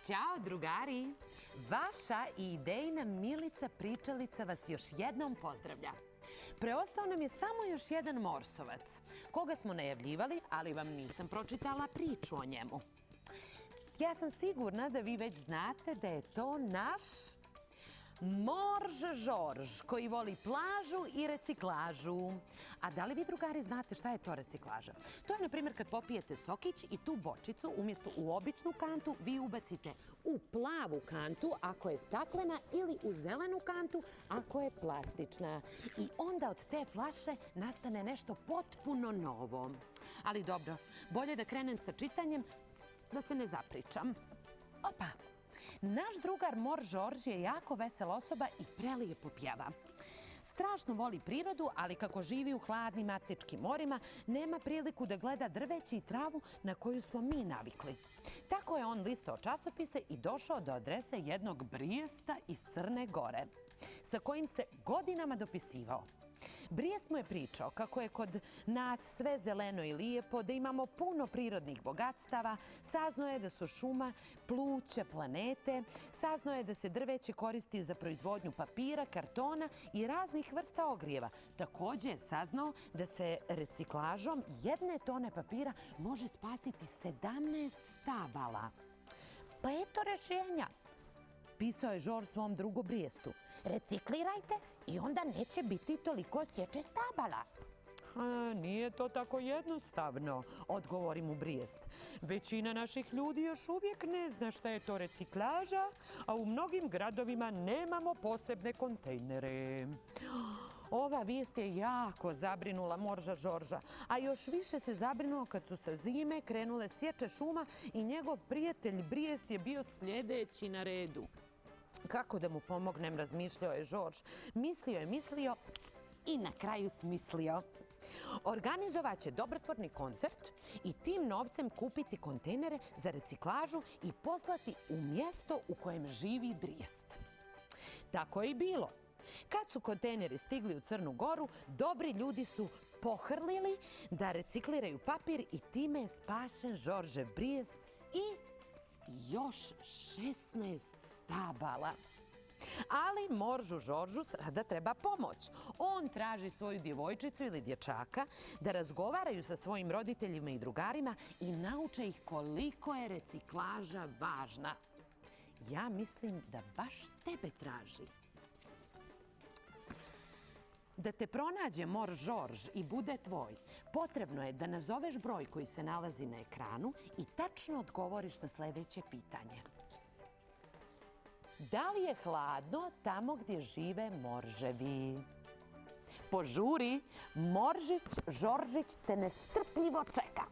Ćao, drugari! Vaša i idejna Milica Pričalica vas još jednom pozdravlja. Preostao nam je samo još jedan morsovac, koga smo najavljivali, ali vam nisam pročitala priču o njemu. Ja sam sigurna da vi već znate da je to naš Morž Žorž, koji voli plažu i reciklažu. A da li vi, drugari, znate šta je to reciklaža? To je, na primjer, kad popijete sokić i tu bočicu umjesto u običnu kantu vi ubacite u plavu kantu ako je staklena ili u zelenu kantu ako je plastična. I onda od te flaše nastane nešto potpuno novo. Ali dobro, bolje da krenem sa čitanjem da se ne zapričam. Opa! Naš drugar Morž Žorž je jako vesela osoba i prelijepo pjeva. Strašno voli prirodu, ali kako živi u hladnim Arktičkim morima, nema priliku da gleda drveće i travu na koju smo mi navikli. Tako je on listao časopise i došao do adrese jednog Brijesta iz Crne Gore, sa kojim se godinama dopisivao. Brijest mu je pričao kako je kod nas sve zeleno i lijepo, da imamo puno prirodnih bogatstava, saznao je da su šuma pluća planete, saznao je da se drveće koristi za proizvodnju papira, kartona i raznih vrsta ogrijeva. Također je saznao da se reciklažom 1 tone papira može spasiti 17 stabala. Pa eto rješenja. Pisao je Žorž svom drugu Brijestu. Reciklirajte i onda neće biti toliko sječe stabala. Nije to tako jednostavno, odgovori mu Brijest. Većina naših ljudi još uvijek ne zna šta je to reciklaža, a u mnogim gradovima nemamo posebne kontejnere. Ova vijest je jako zabrinula Morža Žorža, a još više se zabrinuo kad su sa zime krenule sječe šuma i njegov prijatelj Brijest je bio sljedeći na redu. Kako da mu pomognem, razmišljao je Žorž. Mislio i na kraju smislio. Organizovat će dobrotvorni koncert i tim novcem kupiti kontejnere za reciklažu i poslati u mjesto u kojem živi Brijest. Tako je i bilo. Kad su kontejneri stigli u Crnu Goru, dobri ljudi su pohrlili da recikliraju papir i time je spašen Žoržev Brijest i još 16 stabala. Ali Moržu Žoržu sada treba pomoć. On traži svoju djevojčicu ili dječaka da razgovaraju sa svojim roditeljima i drugarima i nauče ih koliko je reciklaža važna. Ja mislim da baš tebe traži. Da te pronađe Morž Žorž i bude tvoj, potrebno je da nazoveš broj koji se nalazi na ekranu i tačno odgovoriš na sljedeće pitanje. Da li je hladno tamo gdje žive morževi? Požuri, Moržić Žoržić te nestrpljivo čeka.